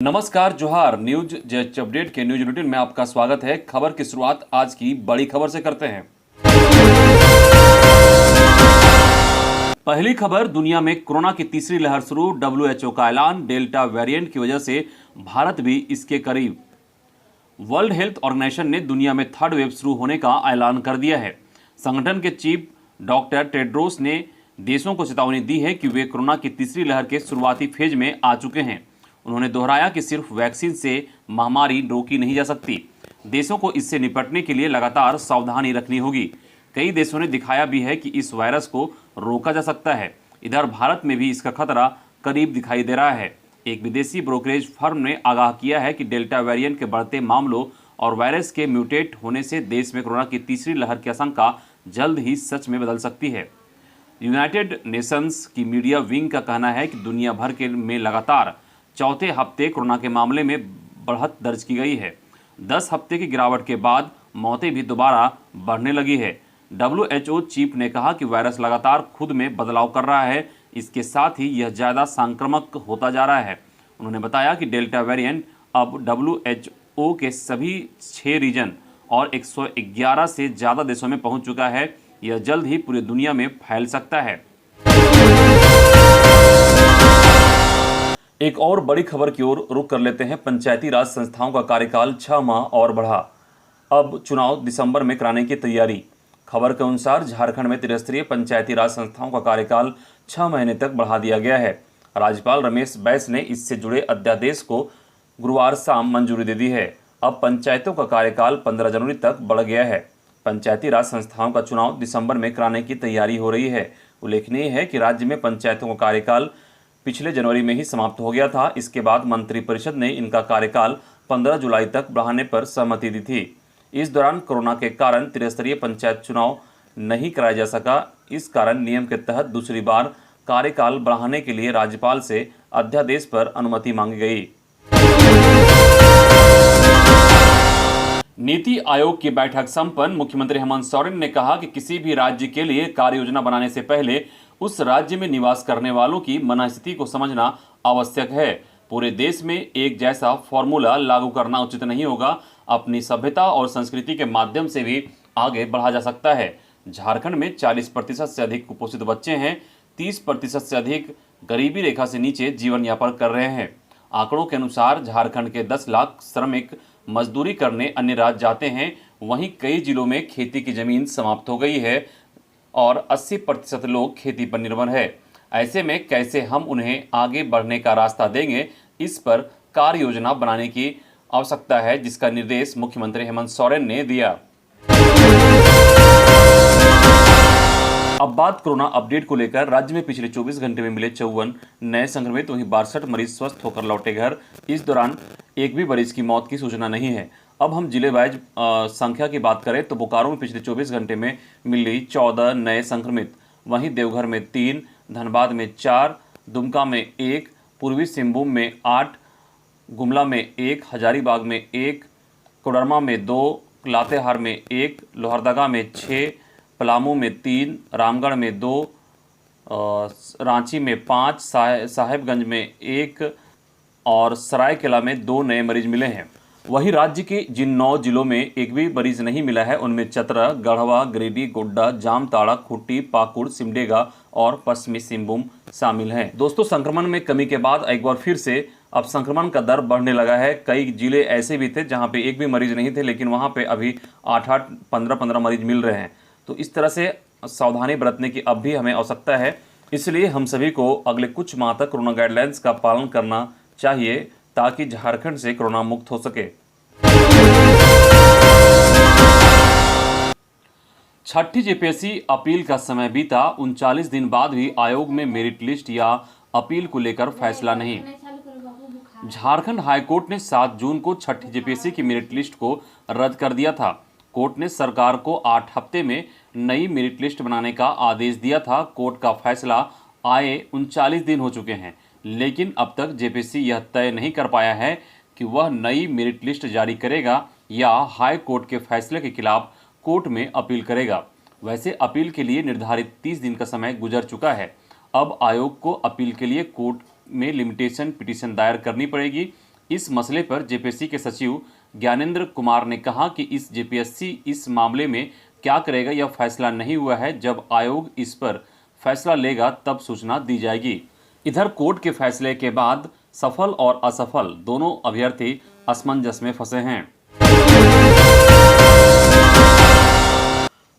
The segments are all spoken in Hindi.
नमस्कार, जोहार। न्यूज जस्ट अपडेट के न्यूज रूटीन में आपका स्वागत है। खबर की शुरुआत आज की बड़ी खबर से करते हैं। पहली खबर, दुनिया में कोरोना की तीसरी लहर शुरू। WHO का ऐलान, डेल्टा वेरिएंट की वजह से भारत भी इसके करीब। वर्ल्ड हेल्थ ऑर्गेनाइजेशन ने दुनिया में थर्ड वेव शुरू होने का ऐलान कर दिया है। संगठन के चीफ डॉक्टर टेड्रोस ने देशों को चेतावनी दी है कि वे कोरोना की तीसरी लहर के शुरुआती फेज में आ चुके हैं। उन्होंने दोहराया कि सिर्फ वैक्सीन से महामारी रोकी नहीं जा सकती, देशों को इससे निपटने के लिए लगातार सावधानी रखनी होगी। कई देशों ने दिखाया भी है कि इस वायरस को रोका जा सकता है। इधर भारत में भी इसका खतरा करीब दिखाई दे रहा है। एक विदेशी ब्रोकरेज फर्म ने आगाह किया है कि डेल्टा वेरिएंट के बढ़ते मामलों और वायरस के म्यूटेट होने से देश में कोरोना की तीसरी लहर की आशंका जल्द ही सच में बदल सकती है। यूनाइटेड नेशंस की मीडिया विंग का कहना है कि दुनिया भर के में लगातार चौथे हफ्ते कोरोना के मामले में बढ़त दर्ज की गई है। 10 हफ्ते की गिरावट के बाद मौतें भी दोबारा बढ़ने लगी है। WHO चीफ ने कहा कि वायरस लगातार खुद में बदलाव कर रहा है, इसके साथ ही यह ज़्यादा संक्रामक होता जा रहा है। उन्होंने बताया कि डेल्टा वेरिएंट अब WHO के सभी 6 रीजन और 111 से ज़्यादा देशों में पहुंच चुका है। यह जल्द ही पूरी दुनिया में फैल सकता है। एक और बड़ी खबर की ओर रुख कर लेते हैं। पंचायती राज संस्थाओं का कार्यकाल 6 माह और बढ़ा। अब चुनाव दिसंबर में कराने की तैयारी। खबर के अनुसार झारखंड में त्रिस्तरीय पंचायती राज संस्थाओं का कार्यकाल 6 महीने तक बढ़ा दिया गया है। राज्यपाल रमेश बैस ने इससे जुड़े अध्यादेश को गुरुवार शाम मंजूरी दे दी है। अब पंचायतों का कार्यकाल 15 जनवरी तक बढ़ गया है। पंचायती राज संस्थाओं का चुनाव दिसंबर में कराने की तैयारी हो रही है। उल्लेखनीय है कि राज्य में पंचायतों का कार्यकाल पिछले जनवरी में ही समाप्त हो गया था। इसके बाद मंत्रिपरिषद ने इनका कार्यकाल 15 जुलाई तक बढ़ाने पर सहमति दी थी। इस दौरान कोरोना के कारण त्रिस्तरीय पंचायत चुनाव नहीं कराया जा सका। इस कारण नियम के तहत दूसरी बार कार्यकाल बढ़ाने के लिए राज्यपाल से अध्यादेश पर अनुमति मांगी गई। नीति आयोग की बैठक संपन्न। मुख्यमंत्री हेमंत सोरेन ने कहा कि किसी भी राज्य के लिए कार्य योजना बनाने से पहले उस राज्य में निवास करने वालों की मनस्थिति को समझना आवश्यक है। पूरे देश में एक जैसा फॉर्मूला लागू करना उचित नहीं होगा। अपनी सभ्यता और संस्कृति के माध्यम से भी आगे बढ़ा जा सकता है। झारखंड में 40% से अधिक कुपोषित बच्चे हैं। 30% से अधिक गरीबी रेखा से नीचे जीवन यापन कर रहे हैं। आंकड़ों के अनुसार झारखंड के 10 लाख श्रमिक मजदूरी करने अन्य राज्य जाते हैं। वहीं कई जिलों में खेती की जमीन समाप्त हो गई है और 80% लोग खेती पर निर्भर है। ऐसे में कैसे हम उन्हें आगे बढ़ने का रास्ता देंगे, इस पर कार्य योजना बनाने की आवश्यकता है, जिसका निर्देश मुख्यमंत्री हेमंत सोरेन ने दिया। अब बात कोरोना अपडेट को लेकर। राज्य में पिछले 24 घंटे में मिले 54 नए संक्रमित, वहीं 62 मरीज स्वस्थ होकर लौटे घर। इस दौरान एक भी मरीज की मौत की सूचना नहीं है। अब हम जिले वाइज संख्या की बात करें तो बोकारो में पिछले 24 घंटे में मिली 14 नए संक्रमित, वहीं देवघर में 3, धनबाद में 4, दुमका में 1, पूर्वी सिंहभूम में 8, गुमला में 1, हजारीबाग में 1, कोडरमा में 2, लातेहार में 1, लोहरदगा में 6, पलामू में 3, रामगढ़ में 2, रांची में 5, साहेबगंज में 1 और सरायकेला में 2 नए मरीज मिले हैं। वहीं राज्य के जिन 9 जिलों में एक भी मरीज नहीं मिला है, उनमें चतरा, गढ़वा, गिरिडीह, गोड्डा, जामताड़ा, खूंटी, पाकुड़, सिमडेगा और पश्चिमी सिंहभूम शामिल हैं। दोस्तों, संक्रमण में कमी के बाद एक बार फिर से अब संक्रमण का दर बढ़ने लगा है। कई जिले ऐसे भी थे जहां पे एक भी मरीज नहीं थे, लेकिन वहां पे अभी 8-8, 15-15 मरीज मिल रहे हैं। तो इस तरह से सावधानी बरतने की अब भी हमें आवश्यकता है। इसलिए हम सभी को अगले कुछ माह तक कोरोना गाइडलाइंस का पालन करना चाहिए ताकि झारखंड से कोरोना मुक्त हो सके। छठी जेपीएससी अपील का समय बीता। 39 दिन बाद भी आयोग में मेरिट लिस्ट या अपील को लेकर फैसला नहीं। झारखंड हाईकोर्ट ने 7 जून को छठी जेपीएससी की मेरिट लिस्ट को रद्द कर दिया था। कोर्ट ने सरकार को 8 हफ्ते में नई मेरिट लिस्ट बनाने का आदेश दिया था। कोर्ट का फैसला आए 39 दिन हो चुके हैं, लेकिन अब तक जेपीएससी यह तय नहीं कर पाया है कि वह नई मेरिट लिस्ट जारी करेगा या हाई कोर्ट के फैसले के खिलाफ कोर्ट में अपील करेगा। वैसे अपील के लिए निर्धारित 30 दिन का समय गुजर चुका है। अब आयोग को अपील के लिए कोर्ट में लिमिटेशन पिटीशन दायर करनी पड़ेगी। इस मसले पर जेपीएससी के सचिव ज्ञानेंद्र कुमार ने कहा कि इस जेपीएससी इस मामले में क्या करेगा यह फैसला नहीं हुआ है। जब आयोग इस पर फैसला लेगा तब सूचना दी जाएगी। इधर कोर्ट के फैसले के बाद सफल और असफल दोनों अभ्यर्थी असमंजस में फंसे हैं।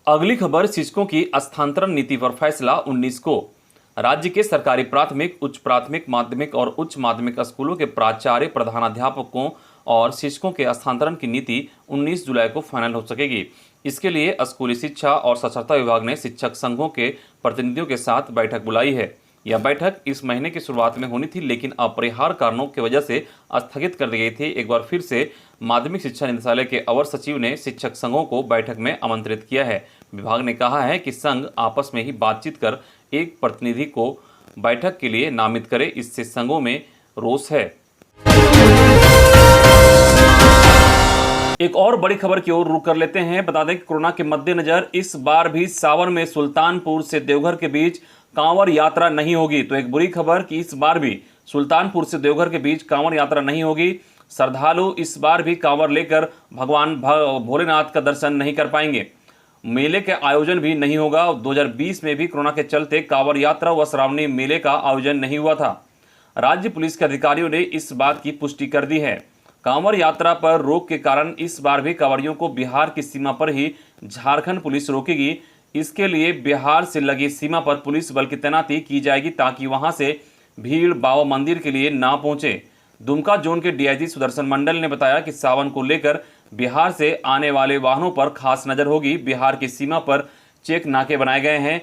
अगली खबर, शिक्षकों की स्थानांतरण नीति पर फैसला 19 को। राज्य के सरकारी प्राथमिक, उच्च प्राथमिक, माध्यमिक और उच्च माध्यमिक स्कूलों के प्राचार्य, प्रधानाध्यापकों और शिक्षकों के स्थानांतरण की नीति 19 जुलाई को फाइनल हो सकेगी। इसके लिए स्कूली शिक्षा और साक्षरता विभाग ने शिक्षक संघों के प्रतिनिधियों के साथ बैठक बुलाई है। यह बैठक इस महीने की शुरुआत में होनी थी, लेकिन अपरिहार्य कारणों की वजह से स्थगित कर दी गई थी। एक बार फिर से माध्यमिक शिक्षा निदेशालय के अवर सचिव ने शिक्षक संघों को बैठक में आमंत्रित किया है। विभाग ने कहा है कि संघ आपस में ही बातचीत कर एक प्रतिनिधि को बैठक के लिए नामित करे। इससे संघों में रोष है। एक और बड़ी खबर की ओर रुख कर लेते हैं। बता दें कि कोरोना के मद्देनजर इस बार भी सावन में सुल्तानपुर से देवघर के बीच कांवड़ यात्रा नहीं होगी। तो एक बुरी खबर कि इस बार भी सुल्तानपुर से देवघर के बीच कांवड़ यात्रा नहीं होगी। श्रद्धालु इस बार भी कांवड़ लेकर भगवान भोलेनाथ का दर्शन नहीं कर पाएंगे। मेले के आयोजन भी नहीं होगा। 2020 में भी कोरोना के चलते कांवड़ यात्रा व श्रावणी मेले का आयोजन नहीं हुआ था। राज्य पुलिस के अधिकारियों ने इस बात की पुष्टि कर दी है। कांवड़ यात्रा पर रोक के कारण इस बार भी कांवड़ियों को बिहार की सीमा पर ही झारखंड पुलिस रोकेगी। इसके लिए बिहार से लगी सीमा पर पुलिस बल की तैनाती की जाएगी ताकि वहां से भीड़ बाबा मंदिर के लिए ना पहुंचे। दुमका जोन के डीआईजी सुदर्शन मंडल ने बताया कि सावन को लेकर बिहार से आने वाले वाहनों पर खास नजर होगी। बिहार की सीमा पर चेक नाके बनाए गए हैं,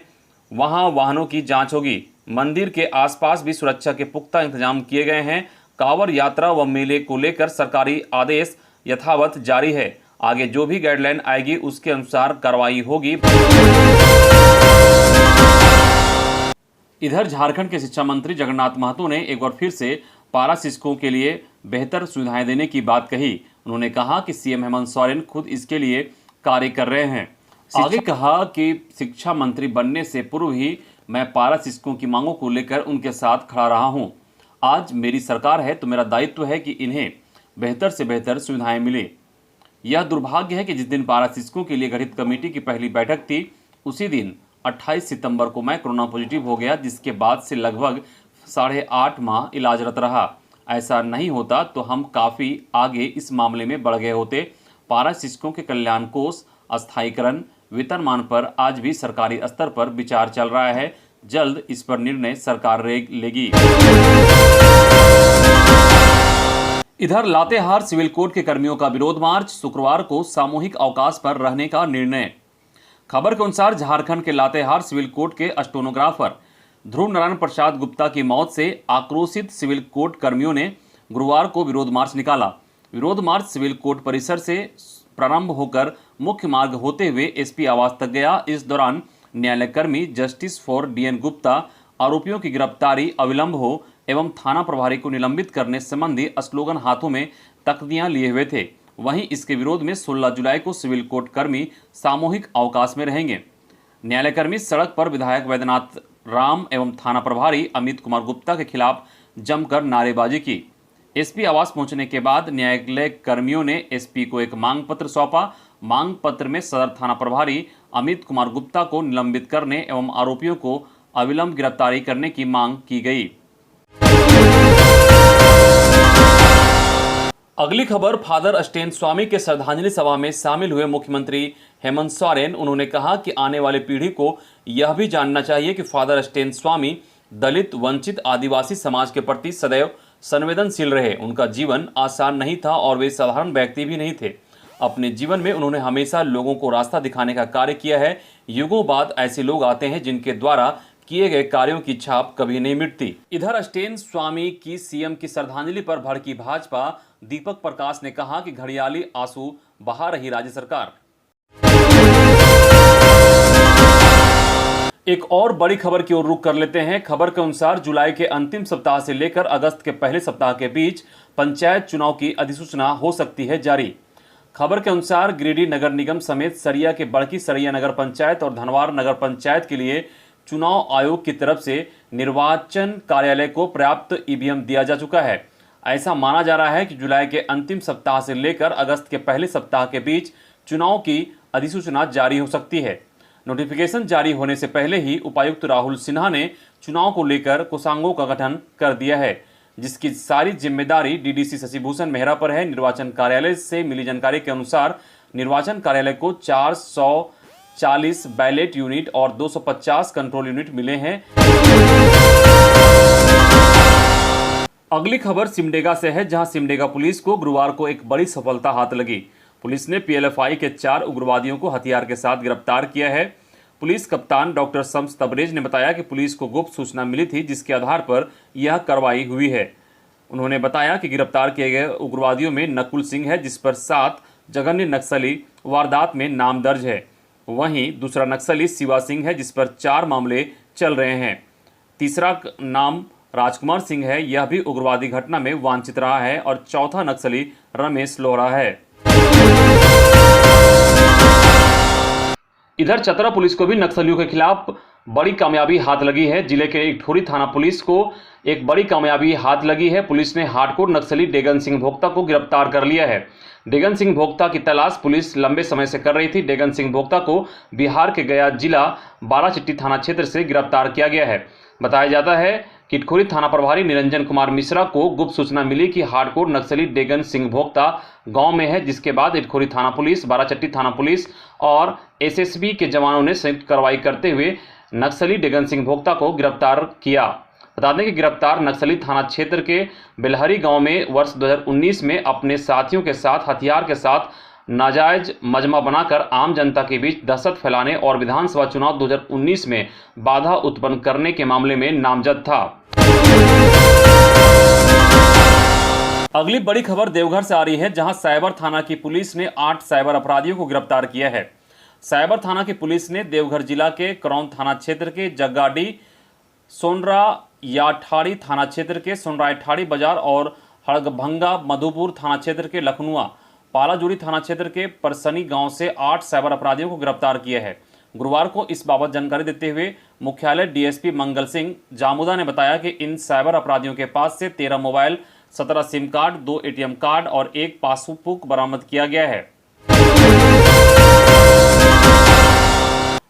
वहां वाहनों की जांच होगी। मंदिर के आसपास भी सुरक्षा के पुख्ता इंतजाम किए गए हैं। कांवड़ यात्रा व मेले को लेकर सरकारी आदेश यथावत जारी है। आगे जो भी गाइडलाइन आएगी उसके अनुसार कार्रवाई होगी। इधर झारखंड के शिक्षा मंत्री जगन्नाथ महतो ने एक बार फिर से पारा शिक्षकों के लिए बेहतर सुविधाएं देने की बात कही। उन्होंने कहा कि सीएम हेमंत सोरेन खुद इसके लिए कार्य कर रहे हैं। आगे कहा कि शिक्षा मंत्री बनने से पूर्व ही मैं पारा शिक्षकों की मांगों को लेकर उनके साथ खड़ा रहा हूं। आज मेरी सरकार है तो मेरा दायित्व है कि इन्हें बेहतर से बेहतर सुविधाएं मिले। यह दुर्भाग्य है कि जिस दिन पारा शिक्षकों के लिए गठित कमेटी की पहली बैठक थी उसी दिन 28 सितंबर को मैं कोरोना पॉजिटिव हो गया, जिसके बाद से लगभग 8.5 माह इलाजरत रहा। ऐसा नहीं होता तो हम काफ़ी आगे इस मामले में बढ़ गए होते। पारा शिक्षकों के कल्याण कोष अस्थायीकरण वेतनमान पर आज भी सरकारी स्तर पर विचार चल रहा है। जल्द इस पर निर्णय सरकार लेगी। इधर लातेहार सिविल कोर्ट के कर्मियों का विरोध मार्च, शुक्रवार को सामूहिक अवकाश पर रहने का निर्णय। खबर के अनुसार झारखंड के लातेहार सिविल कोर्ट के स्टेनोग्राफर ध्रुव नारायण प्रसाद गुप्ता की मौत से आक्रोशित सिविल कोर्ट कर्मियों ने गुरुवार को विरोध मार्च निकाला। विरोध मार्च सिविल कोर्ट परिसर से प्रारंभ होकर मुख्य मार्ग होते हुए एसपी आवास तक गया। इस दौरान न्यायालय कर्मी जस्टिस फॉर डीएन गुप्ता, आरोपियों की गिरफ्तारी अविलंब हो एवं थाना प्रभारी को निलंबित करने संबंधी स्लोगन हाथों में तख्तियां लिए हुए थे। वहीं इसके विरोध में 16 जुलाई को सिविल कोर्ट कर्मी सामूहिक अवकाश में रहेंगे। न्यायालय कर्मी सड़क पर विधायक वैद्यनाथ राम एवं थाना प्रभारी अमित कुमार गुप्ता के खिलाफ जमकर नारेबाजी की। एसपी आवास पहुंचने के बाद न्यायालय कर्मियों ने एसपी को एक मांग पत्र सौंपा। मांग पत्र में सदर थाना प्रभारी अमित कुमार गुप्ता को निलंबित करने एवं आरोपियों को अविलंब गिरफ्तारी करने की मांग की गई। अगली खबर, फादर स्टेन स्वामी के श्रद्धांजलि सभा में शामिल हुए मुख्यमंत्री हेमंत सोरेन। उन्होंने कहा कि आने वाली पीढ़ी को यह भी जानना चाहिए कि फादर स्टेन स्वामी दलित, वंचित, आदिवासी समाज के प्रति सदैव संवेदनशील रहे। उनका जीवन आसान नहीं था और वे साधारण व्यक्ति भी नहीं थे। अपने जीवन में उन्होंने हमेशा लोगों को रास्ता दिखाने का कार्य किया है। युगों बाद ऐसे लोग आते हैं जिनके द्वारा किए गए कार्यों की छाप कभी नहीं मिटती। इधर स्टेन स्वामी की सीएम की श्रद्धांजलि पर भड़की भाजपा। दीपक प्रकाश ने कहा कि घड़ियाली आंसू बहा रही राज्य सरकार। एक और बड़ी खबर की ओर रुख कर लेते हैं। खबर के अनुसार जुलाई के अंतिम सप्ताह से लेकर अगस्त के पहले सप्ताह के बीच पंचायत चुनाव की अधिसूचना हो सकती है जारी। खबर के अनुसार गिरिडीह नगर निगम समेत सरिया के बड़की सरिया नगर पंचायत और धनवार नगर पंचायत के लिए चुनाव आयोग की तरफ से निर्वाचन कार्यालय को पर्याप्त ईवीएम दिया जा चुका है। ऐसा माना जा रहा है कि जुलाई के अंतिम सप्ताह से लेकर अगस्त के पहले सप्ताह के बीच चुनाव की अधिसूचना जारी हो सकती है। नोटिफिकेशन जारी होने से पहले ही उपायुक्त राहुल सिन्हा ने चुनाव को लेकर कोषांगों का गठन कर दिया है, जिसकी सारी जिम्मेदारी डीडीसी शशिभूषण मेहरा पर है। निर्वाचन कार्यालय से मिली जानकारी के अनुसार निर्वाचन कार्यालय को 440 बैलेट यूनिट और 250 कंट्रोल यूनिट मिले हैं। अगली खबर सिमडेगा से है, जहां सिमडेगा पुलिस को गुरुवार को एक बड़ी सफलता हाथ लगी। पुलिस ने पीएलएफआई के 4 उग्रवादियों को हथियार के साथ गिरफ्तार किया है। पुलिस कप्तान डॉक्टर शम्स तबरेज ने बताया कि पुलिस को गुप्त सूचना मिली थी, जिसके आधार पर यह कार्रवाई हुई है। उन्होंने बताया कि गिरफ्तार किए गए उग्रवादियों में नकुल सिंह है, जिस पर 7 जघन्य नक्सली वारदात में नाम दर्ज है। वहीं दूसरा नक्सली शिवा सिंह है, जिस पर 4 मामले चल रहे हैं। तीसरा नाम राजकुमार सिंह है, यह भी उग्रवादी घटना में वांछित रहा है। और चौथा नक्सली रमेश लोहरा है। इधर चतरा पुलिस को भी नक्सलियों के खिलाफ बड़ी कामयाबी हाथ लगी है। जिले के इटखोरी थाना पुलिस को एक बड़ी कामयाबी हाथ लगी है। पुलिस ने हार्डकोर नक्सली डेगन सिंह भोक्ता को गिरफ्तार कर लिया है। डेगन सिंह भोक्ता की तलाश पुलिस लंबे समय से कर रही थी। डेगन सिंह भोक्ता को बिहार के गया जिला बाराचट्टी थाना क्षेत्र से गिरफ्तार किया गया है। बताया जाता है कि इटखोरी थाना प्रभारी निरंजन कुमार मिश्रा को गुप्त सूचना मिली कि हार्डकोर नक्सली डेगन सिंह भोक्ता गांव में है, जिसके बाद इटखोरी थाना पुलिस, बाराचट्टी थाना पुलिस और एसएसबी के जवानों ने संयुक्त कार्रवाई करते हुए नक्सली डेगन सिंह भोक्ता को गिरफ्तार किया। बता दें कि गिरफ्तार नक्सली थाना क्षेत्र के बेलहरी गांव में वर्ष 2019 में अपने साथियों के साथ हथियार के साथ नाजायज मजमा बनाकर आम जनता के बीच दहशत फैलाने और विधानसभा चुनाव 2019 में बाधा उत्पन्न करने के मामले में नामजद था। अगली बड़ी खबर देवघर से आ रही है, जहां साइबर थाना की पुलिस ने 8 साइबर अपराधियों को गिरफ्तार किया है। साइबर थाना की पुलिस ने देवघर जिला के करौन थाना क्षेत्र के जग्गाडी, सोनरा या ठाड़ी थाना क्षेत्र के सोनराय ठाड़ी बाजार और हड़गभंगा मधुपुर थाना क्षेत्र के लखनुआ, पालाजुड़ी थाना क्षेत्र के परसनी गांव से 8 साइबर अपराधियों को गिरफ्तार किया है। गुरुवार को इस बाबत जानकारी देते हुए मुख्यालय डीएसपी मंगल सिंह जामुदा ने बताया कि इन साइबर अपराधियों के पास से 13 mobile, 17 SIM card, 2 ATM card और 1 पासबुक बरामद किया गया है।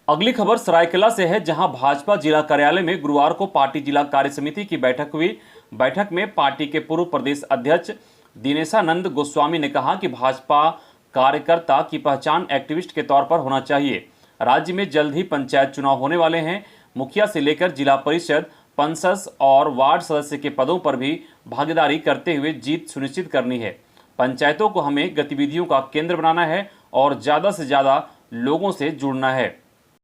अगली खबर सरायकेला से है, जहां भाजपा जिला कार्यालय में गुरुवार को पार्टी जिला कार्य समिति की बैठक हुई। बैठक में पार्टी के पूर्व प्रदेश अध्यक्ष दिनेशानंद गोस्वामी ने कहा कि भाजपा कार्यकर्ता की पहचान एक्टिविस्ट के तौर पर होना चाहिए। राज्य में जल्द ही पंचायत चुनाव होने वाले हैं। मुखिया से लेकर जिला परिषद, पंचायत और वार्ड सदस्य के पदों पर भी भागीदारी करते हुए जीत सुनिश्चित करनी है। पंचायतों को हमें गतिविधियों का केंद्र बनाना है और ज़्यादा से ज़्यादा लोगों से जुड़ना है।